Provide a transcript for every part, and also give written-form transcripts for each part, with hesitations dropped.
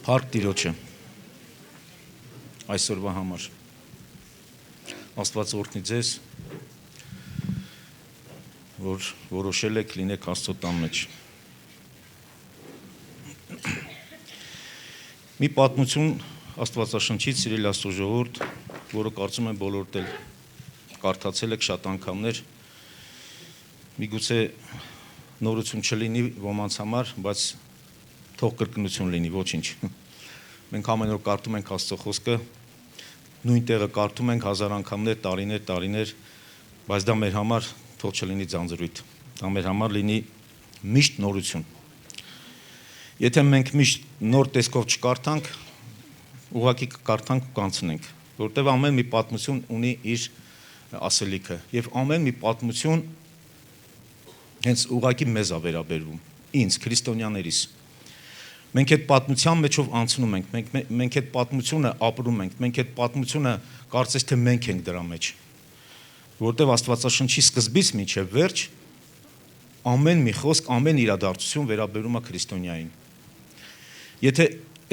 Փառք Տիրոջը այսօրվա համար Աստված օրհնի ձեզ, որ որոշել եք լինեք Աստծո տան մեջ։ Մի պատմություն Աստվածաշնչից, սիրելի Աստծո ժողովուրդ, որը կարծում եմ բոլորդ էլ կարդացել եք շատ անգամներ, միգուցե նորություն չլինի ոմանց համար, բայց թող կրկնություն լինի, ոչինչ։ Մենք ամեն օր կարդում ենք Աստծո խոսքը, նույն տեղը կարդում ենք հազար անգամներ, տարիներ, բայց դա մեր համար թող չլինի ձանձրույթ, դա մեր համար լինի միշտ նորություն։ Եթե մենք միշտ նոր տեսքով չկարդանք, ուղղակի կկարդանք ու կանցնենք, որտեղ ամեն մի պատմություն ունի իր ասելիքը, եւ ամեն մի պատմություն հենց ուղղակի մեզ է վերաբերվում, ինձ, քրիստոնյաներիս։ Մենք այդ պատմության մեջով անցնում ենք, մենք այդ պատմությունը ապրում ենք, մենք այդ պատմությունը կարծես թե մենք ենք դրա մեջ, որտեղ Աստվածաշնչի սկզբից մինչև վերջ ամեն մի խոսք, ամեն իրադարձություն վերաբերում է քրիստոնյային։ Եթե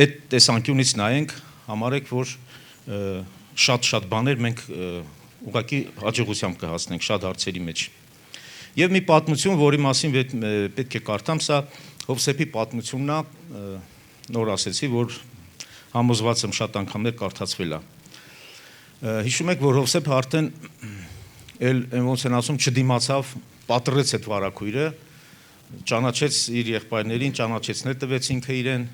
այդ տեսանկյունից նայենք, համարեք, որ շատ բաներ մենք ուղղակի հաջողությամբ կհասնենք շատ հարցերի մեջ։ Եվ մի պատմություն, որի մասին պետք է կարդամ, սա Հովսեփի պատմությունն է, նոր ասեցի, որ համոզված եմ շատ անգամներ կարդացվել է։ Հիշում եք, որ Հովսեփը արդեն ոնց են ասում, չդիմացավ, պատռեց այդ վարագույրը, ճանաչեց իր եղբայրներին, ճանաչեցնել տվեց ինքը իրեն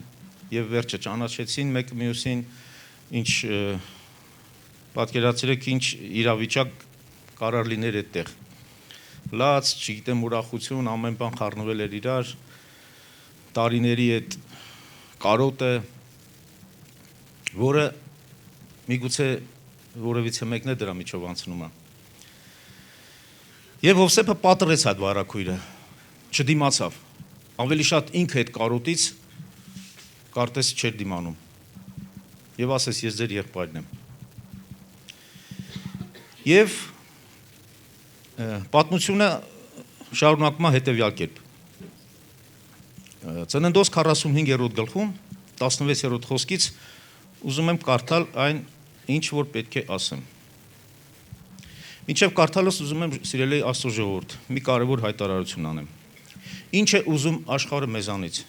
եւ վերջը ճանաչեցին մեկ մյուսին, ինչ պատկերացրեք ինչ իրավիճակ կարար լիներ այդտեղ։ Լաց, չգիտեմ, ուրախություն, ամեն բան խառնվել էր իրար, տարիների այդ կարոտը, որը միգուցե որևիցե մեկն է դրա միջով անցնում է։ Եվ Հովսեփը պատռեց այդ վարագույրը, չդիմացավ, ավելի շատ ինքը այդ կարոտից կարծես չէր դիմանում։ Եվ ասես, ես ձեր եղբայրն եմ։ Եվ պատմությունը շարունակում է հետևյալ կերպ։ Ծննդոց 45-րդ գլխում 16-րդ խոսքից ուզում եմ կարդալ այն, ինչ որ պետք է ասեմ։ Մինչև կարդալս ուզում եմ, սիրելի Աստծո ժողովուրդ, մի կարևոր հայտարարություն անեմ։ Ինչ է ուզում աշխարհը մեզանից,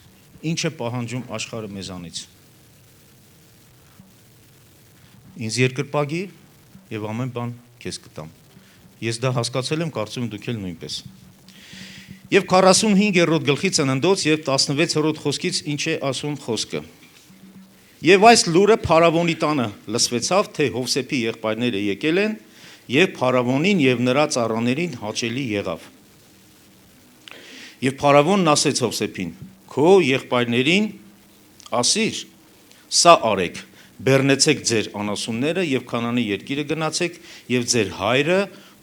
ինչ է պահանջում աշխարհը մեզանից։ Ինձ երկրպագի եւ ամեն բան քեզ կտամ։ Ես դա հասկացել եմ, կարծում եմ դուք էլ նույնպես։ Եվ 45-րդ գլխի ծննդոց եւ 16-րդ խոսքից ինչ է ասում խոսքը։ Եվ այս լուրը Փարավոնի տանը լսվեցավ, թե Հովսեփի եղբայրները եկել են, եւ Փարավոնին եւ նրա ծառաներին հաճելի եղավ։ Եվ Փարավոնն ասեց Հովսեփին. «Քո եղբայրներին ասիր, սա արեք, բեռնեցեք ձեր անասունները եւ Քանանի երկիրը գնացեք եւ ձեր հայրը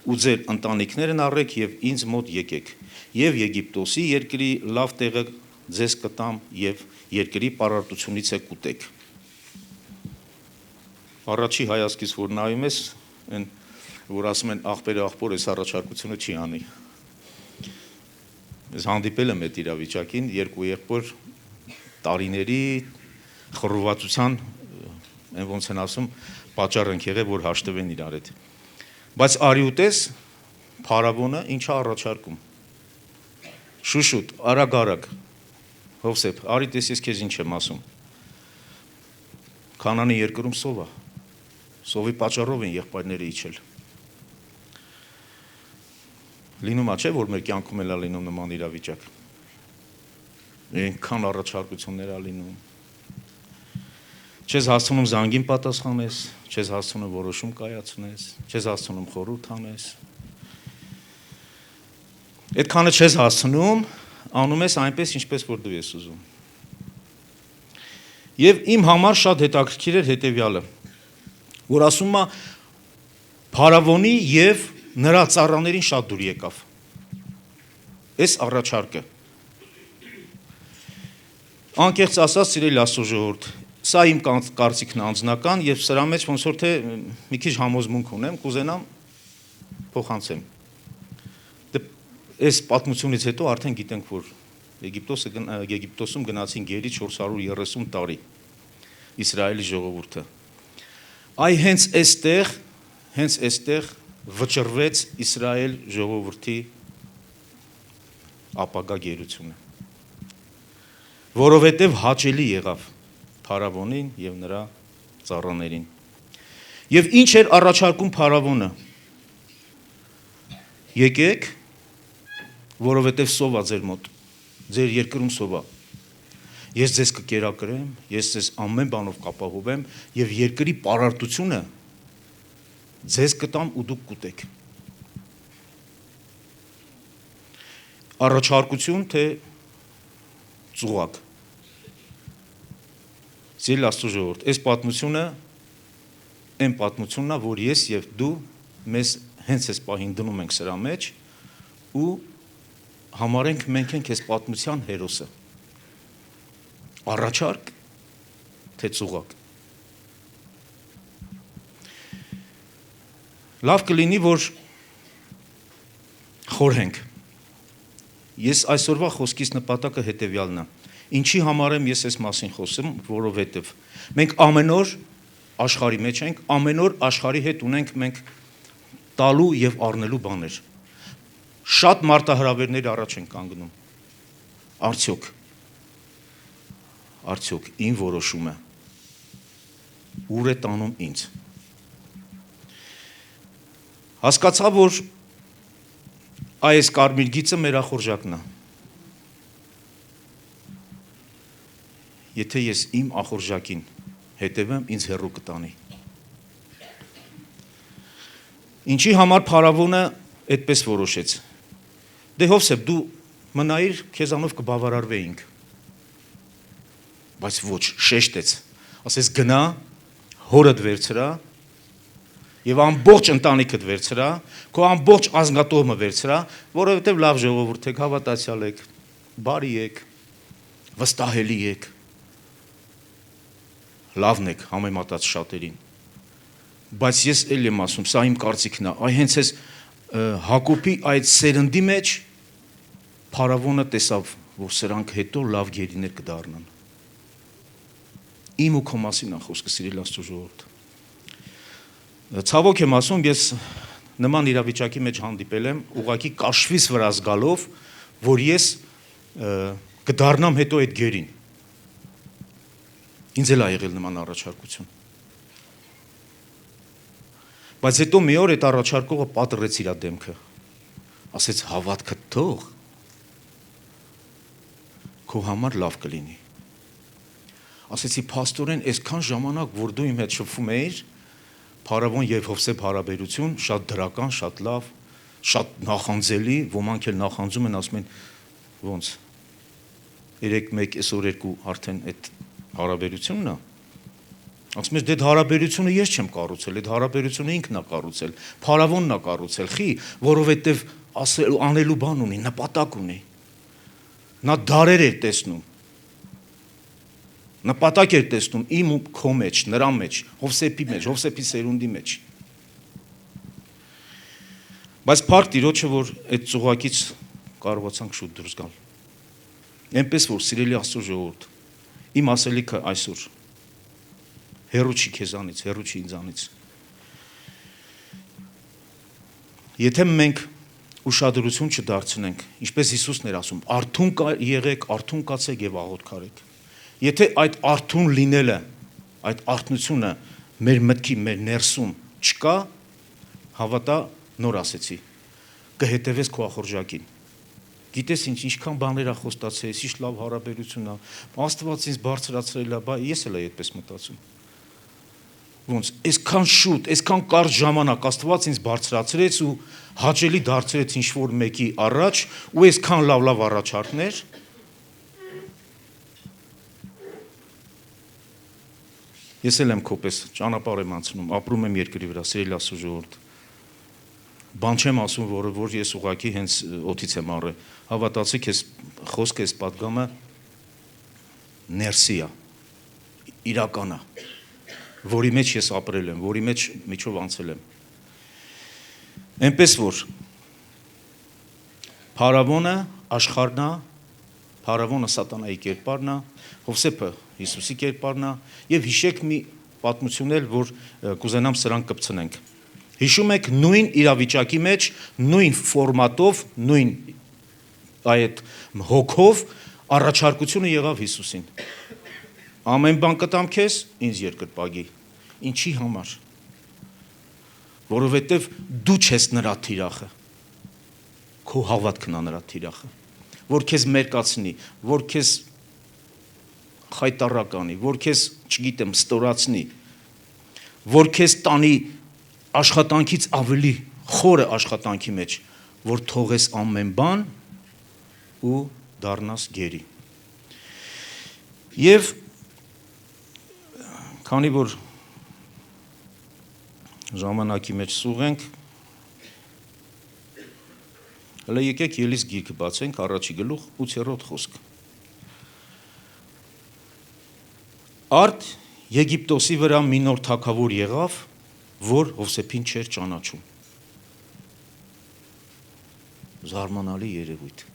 ու ձեր ընտանիքներն առեք եւ ինձ մոտ եկեք, եւ Եգիպտոսի երկրի լավ տեղը ձեզ կտամ եւ երկրի պարարտությունից է կուտեք»։ Առաջի հայացքից որ նայում ես, այն որ ասում են աղբերը աղբոր էս առաջարկությունը չի անի։ Ես հանդիպել եմ այդ իրավիճակին, երկու եղբոր տարիների խռովվածության, այն ոնց են ասում, պատճառ են եղել, որ հաշտվեն իրար հետ։ Բայց արի ուտես Փարավոնը ինչա առաջարկում։ Շուշուտ, արագ, Հովսեփ, արի տես ես քեզ ինչ եմ ասում։ Քանանի երկրում սով է։ Սովի պատճառով են եղբայրները իջել։ Լինում է, չէ, որ մեր կյանքում էլ է լինում նման իրավիճակ։ Այնքան առաջարկություններ է լինում։ Չես հասցնում զանգին պատասխանես, չես հասցնում որոշում կայացնես, չես հասցնում խորհուրդ անես։ Այդքանը չես հասցնում, անում ես այնպես, ինչպես որ դու ես ուզում։ Եվ իմ համար շատ հետաքրքիր էր հետևյալը, որ ասում է Փարավոնի եւ նրա ծառաներին շատ դուր եկավ։ Այս առաջարկը։ Անկեղծ ասած, սիրելի Աստծո ժողովուրդ, սա իմ կարծիքն անձնական եւ սրա մեջ ոնց որ թե մի քիչ համոզմունք ունեմ, կուզենամ փոխանցեմ։ Այս պատմությունից հետո արդեն գիտենք, որ Եգիպտոսում գնացին գերի 430 տարի։ Իսրայելի ժողովուրդը։ Այ հենց այստեղ վճռվեց Իսրայել ժողովրդի ապագա գերությունը, որովհետև հաճելի եղավ փարավոնին եւ նրա ծառաներին։ Եվ ինչ էր առաջարկում փարավոնը։ Եկեք, որովհետև սովա ձեր մոտ, ձեր երկրում սովա։ Ես ձեզ կկերակրեմ, ես ձեզ ամեն բանով կապահովեմ եւ երկրի պարարտությունը ձեզ կտամ ու դուք կուտեք։ Առաջարկություն թե ծուղակ։ Սիրելի Աստծո ժողովուրդ, այս պատմությունը այն պատմությունն է, որ ես եւ դու մեզ հենց այս պահին դնում ենք սրա մեջ ու համարենք մենք ենք այս պատմության հերոսը։ Առաջարկ թե ծուղակ։ Լավ կլինի, որ խորհենք։ Ես այսօրվա խոսքիս նպատակը հետևյալն է։ Ինչի համար եմ ես այս մասին խոսում, որովհետև մենք ամեն օր աշխարհի մեջ ենք, ամեն օր աշխարհի հետ ունենք մենք տալու եւ առնելու բաներ։ Շատ մարտահրավերներ առաջ են կանգնում։ Արդյոք ին որոշումը ուր է տանում ինձ։ Հասկացա, որ այս կարմիր գիծը մեր ախորժակն է։ Եթե ես իմ ախորժակին հետևեմ, ինձ հեռու կտանի։ Ինչի համար փարավոնը այդպես որոշեց։ Դե Հովսեփ, դու մնայիր, քեզանով կբավարարվեինք։ Բայց ոչ, շեշտեց, ասես գնա, հորդ վերցրա եւ ամբողջ ընտանիքդ վերցրա, քո ամբողջ ազգատոհը վերցրա, որովհետեւ լավ ժողովուրդ եք, հավատացյալ եք, բարի եք, վստահելի եք, լավն եք համեմատած շատերին։ Բայց ես էլ եմ ասում, սա իմ կարծիքն է, այ հենց այս Հակոբի այդ սերնդի մեջ փարավոնը տեսավ, որ սրանք հետո լավ գերիներ կդառնան։ Իմ ու քո մասին է խոսքը, սիրելի Աստծո ժողովուրդ։ Ցավոք եմ ասում, ես նման իրավիճակի մեջ հանդիպել եմ, ուղղակի կաշվիս վրա զգալով, որ ես կդառնամ հետո այդ գերին։ Ինձ էլ ա եղել նման առաջարկություն։ Բայց հետո մի օր այդ առաջարկողը պատռեց իր դեմքը, ասեց հավատքը թող, քո համար լավ կլինի։ Ասեցի փաստորեն այսքան ժամանակ, որ դու իմ հետ շփվում էիր, Փարավոն եւ Հովսեփ հարաբերություն շատ դրական, շատ լավ, շատ նախանձելի, ոմանք էլ նախանձում են, ասում են ոնց 3-1 այսօր 2 արդեն այդ հարաբերությունն է։ Ասում ես դե հարաբերությունը ես չեմ կառուցել, այդ հարաբերությունը ինքն է կառուցել, Փարավոնն է կառուցել, խի, որովհետեւ անելու բան ունի, նպատակ ունի։ Նա դարեր էր տեսնում։ Նպատակ էր տեսնում իմ ու քո մեջ, նրա մեջ, Հովսեփի մեջ, Հովսեփի սերունդի մեջ։ Բայց փառք Տիրոջը, որ այդ ծուղակից կարողացանք շուտ դուրս գալ։ Այնպես որ սիրելի Աստծո ժողովուրդ, իմ ասելիքը այսօր հեռու չի քեզանից, հեռու չի ինձանից։ Եթե մենք ուշադրություն չդարձնենք, ինչպես Հիսուսն էր ասում, արթուն եղեք, արթուն կացեք եւ աղոթք արեք։ Եթե այդ արթուն լինելը, այդ արթնությունը մեր մտքի, մեր ներսում չկա, հավատա, նոր ասեցի, կհետևես քո ախորժակին։ Գիտես ինչքան բաներ ա խոստացես, ինչ լավ հարաբերություն ա, Աստված ինձ բարձրացրել ա, բա ես էլ այդպես մտածում։ Ոնց, այսքան շուտ, այսքան կարճ ժամանակ Աստված ինձ բարձրացրեց ու հաճելի դարձրեց ինչ-որ մեկի առաջ ու այսքան լավ առաջարկներ։ Ես էլ եմ քոպես ճանապարհ եմ անցնում, ապրում եմ երկրի վրա, սիրելի Աստծո ժողովուրդ։ Բան չեմ ասում, որ ես ուղղակի հենց օդից եմ առել։ Հավատացիք, ես խոսքը, ես պատգամը ներսի է, իրական է, որի մեջ ես ապրել եմ, որի մեջ միջով անցել եմ։ Այնպես որ Փարավոնը աշխարհն է, Փարավոնը սատանայի կերպարն է, Հովսեփը Հիսուսի կերպարն է, եւ հիշեք մի պատմություն էլ, որ կուզենամ սրան կպցնենք։ Հիշում եք նույն իրավիճակի մեջ, նույն ֆորմատով, նույն այդ հոգով առաջարկությունը եղավ Հիսուսին։ Ամեն բան կտամ քեզ, ինձ երկրպագի։ Ինչի համար։ Որովհետև դու չես նրա թիրախը։ Քո հավատքն է նրա թիրախը, որ քեզ մերկացնի, որ քեզ խայտարականի, որ քեզ, չգիտեմ, ստորացնի, որ քեզ տանի աշխատանքից ավելի խորը աշխատանքի մեջ, որ թողես ամեն բան ու դառնաս գերի։ Եվ քանի որ ժամանակի մեջ սուղ ենք, հələ եկեք Ելիս գիրքը բացենք, առաջի գլուխ 8-րդ խոսք։ Արդ Եգիպտոսի վրա մի նոր թագավոր եղավ, որ Հովսեփին չէր ճանաչում։ Զարմանալի երևույթ։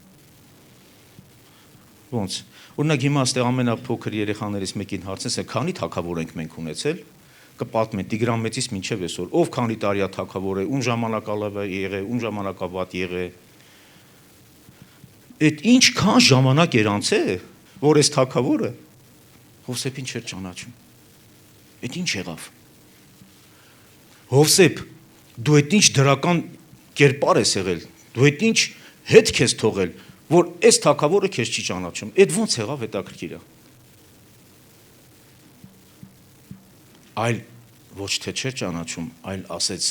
Ոնց, օրինակ հիմա այստեղ ամենափոքր երեխաներից մեկին հարցնես, քանի թագավոր ենք մենք ունեցել, կպատմեն Տիգրան մեծից մինչև այսօր, ով քանի տարի է թագավոր է, ում ժամանակալավ է եղել, ում ժամանակավատ եղել։ Այդ ինչքան ժամանակ էր անցել, որ այս թագավորը Հովսեփին չէր ճանաչում։ Այդ ինչ եղավ։ Հովսեփ, դու այդ ինչ դրական կերպար ես եղել, դու այդ ինչ հետ քեզ թողել, որ այս թագավորը քեզ չի ճանաչում։ Այդ ո՞նց եղավ, հետաքրքիր է։ Այլ ոչ թե չէր ճանաչում, այլ ասեց.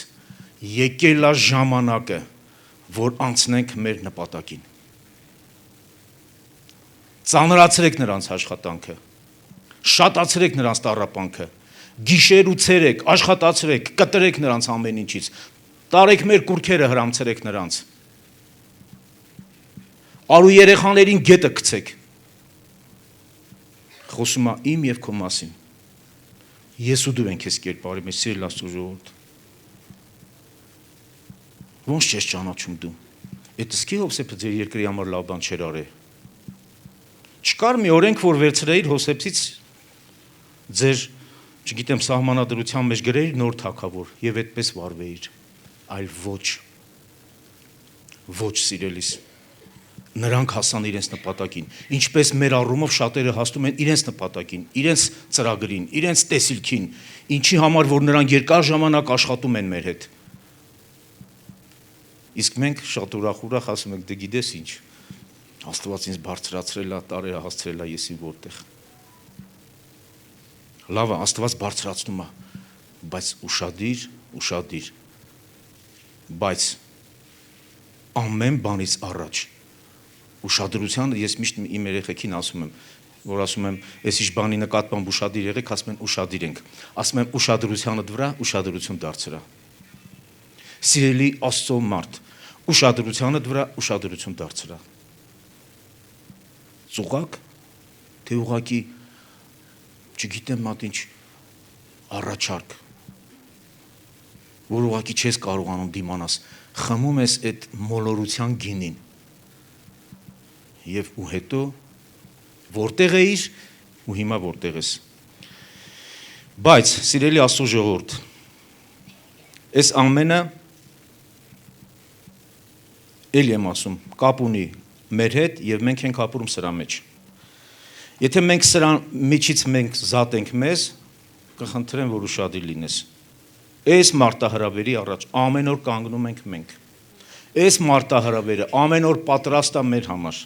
եկել է ժամանակը, որ անցնենք մեր նպատակին։ Ծանրացրեք նրանց աշխատանքը, շատացրեք նրանց տառապանքը, գիշեր ու ցերեկ աշխատացրեք, կտրեք նրանց ամեն ինչից, տարեք մեր կուրքերը հրամցրեք նրանց, արու երեխաներին գետը գցեք։ Խոսում է իմ եւ քո մասին։ Ես ու դու ենք այս կերպարի մեջ, սիրելի Աստծո ժողովուրդ։ Ոնց չես ճանաչում դու։ Այդ սկի Հովսեփը ձեր երկրի համար լավ բան չէր արել։ Չկար մի օրենք, որ վերցրեիր Հովսեփից ձեր, չգիտեմ, սահմանադրության մեջ գրեիր նոր թագավոր եւ այդպես վարվեիր, այլ ոչ սիրելիս, նրանք հասան իրենց նպատակին, ինչպես մեր առումով շատերը հասնում են իրենց նպատակին, իրենց ծրագրին, իրենց տեսիլքին, ինչի համար, որ նրանք երկար ժամանակ աշխատում են մեր հետ։ Իսկ մենք շատ ուրախ ասում ենք, դե գիտես ինչ, Աստված ինձ բարձրացրել է, տարել է, հասցրել է եսի որտեղ։ Լավ է, Աստված բարձրացնում է, բայց ուշադիր, բայց ամեն բանից առաջ ուշադրությանը ես միշտ իմ երեխեքին ասում եմ, որ ասում եմ, այս ինչ բանի նկատմամբ ուշադիր եղեք, ասում են ուշադիր ենք, ասում եմ ուշադրությանդ վրա ուշադրություն դարձրա։ Սիրելի Աստծո մարդ, ուշադրությանդ վրա ուշադրություն դարձրա։ Ծուղակ, թե ուղակի չգիտեմ մատ ինչ առաջարկ, որ ուղղակի չես կարողանում դիմանաս, խմում ես այդ մոլորության գինին եւ ու հետո որտեղ էիր ու հիմա որտեղ ես։ Բայց սիրելի Աստծո ժողովուրդ, այս ամենը էլ եմ ասում, կապ ունի մեր հետ եւ մենք ենք ապրում սրա մեջ։ Եթե մենք սրա միջից մենք զատենք մեզ, կխնդրեմ, որ ուշադիր լինես։ Այս մարտահրավերի առաջ ամեն օր կանգնում ենք մենք։ Այս մարտահրավերը ամեն օր պատրաստ է մեր համար։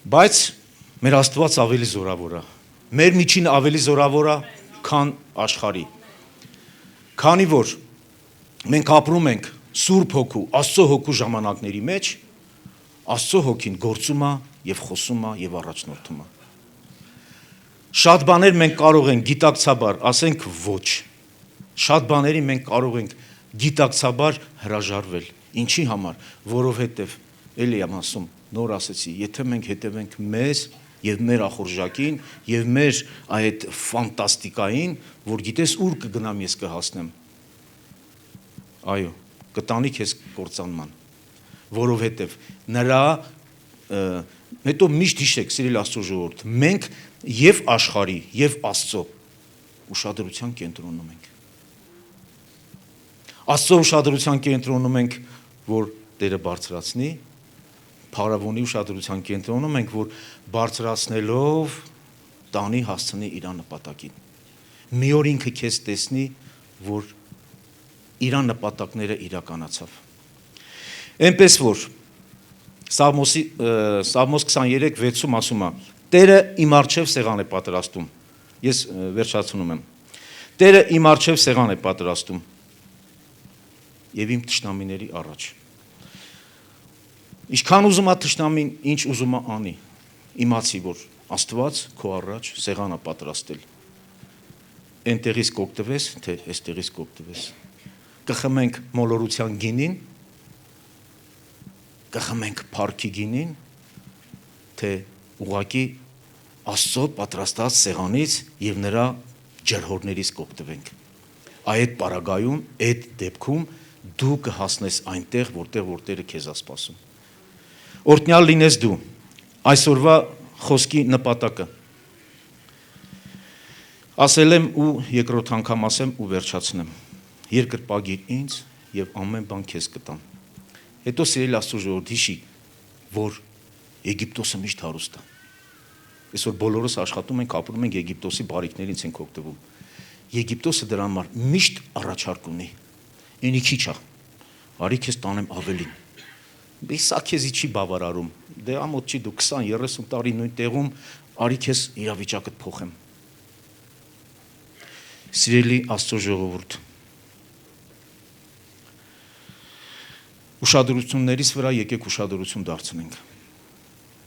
Բայց մեր Աստված ավելի զորավոր է։ Մեր միջին ավելի զորավոր է, քան աշխարհի։ Քանի որ մենք ապրում ենք Սուրբ Հոգու, Աստծո Հոգու ժամանակների մեջ, Աստծո Հոգին գործում է եւ խոսում է եւ առաջնորդում է։ Շատ բաներ մենք կարող ենք գիտակցաբար ասենք ոչ։ Շատ բաների մենք կարող ենք գիտակցաբար հրաժարվել։ Ինչի համար, որովհետեւ էլի եմ ասում, նոր ասեցի, եթե մենք հետևենք մեզ եւ մեր ախորժակին եւ մեր այդ ֆանտաստիկային, որ գիտես ուր կգնամ ես կհասնեմ։ Այո, կտանի քեզ կործանման, որովհետև նրա Հետո միշտ հիշեք, սիրելի Աստծո ժողովուրդ, մենք եւ աշխարհի, եւ Աստծո ուշադրության կենտրոնում ենք։ Աստծո ուշադրության կենտրոնում ենք, որ Տերը բարձրացնի, Փարավոնի ուշադրության կենտրոնում ենք, որ բարձրացնելով տանի հասցնի իր նպատակին։ Մի օր ինքը քեզ տեսնի, որ իր նպատակները իրականացավ։ Էնպես որ Սաղմոս 23:6-ում ասում է. Տերը իմ առջև սեղան է պատրաստում։ Ես վերջացնում եմ։ Տերը իմ առջև սեղան է պատրաստում եւ իմ թշնամիների առաջ։ Ինչքան ուզում է թշնամին, ինչ ուզում է անի, իմացի, որ Աստված քո առաջ սեղան է պատրաստել։ Այնտեղից կօգտվես, թե այստեղից կօգտվես։ Կխմենք մոլորության գինին, կխմենք փառքի գինին, թե ուղղակի Աստծո պատրաստած սեղանից եւ նրա ջրհորներից կօգտվենք։ Այդ պարագայում, այդ դեպքում դու կհասնես այնտեղ, որտեղ Տերը քեզ է սպասում։ Օրհնյալ լինես դու։ Այսօրվա խոսքի նպատակը ասել եմ ու երկրորդ անգամ ասեմ ու վերջացնեմ։ Երկրպագիր ինձ եւ ամեն բան քեզ կտամ։ Հետո սիրելի Աստծո ժողովուրդ, հիշի, որ Եգիպտոսը միշտ հարուստ է։ Այսօր բոլորս աշխատում ենք, ապրում ենք Եգիպտոսի բարիքներից ենք օգտվում։ Եգիպտոսը դրա համար միշտ առաջարկ ունի։ Ինի քիչ է։ Արի քեզ տանեմ ավելին։ Սա քեզի չի բավարարում։ Դե ամոթ չի, դու 20-30 տարի նույն տեղում արի քեզ իրավիճակդ փոխեմ։ Սիրելի Աստծո ժողովուրդ, ուշադրություններից վրա եկեք ուշադրություն դարձնենք։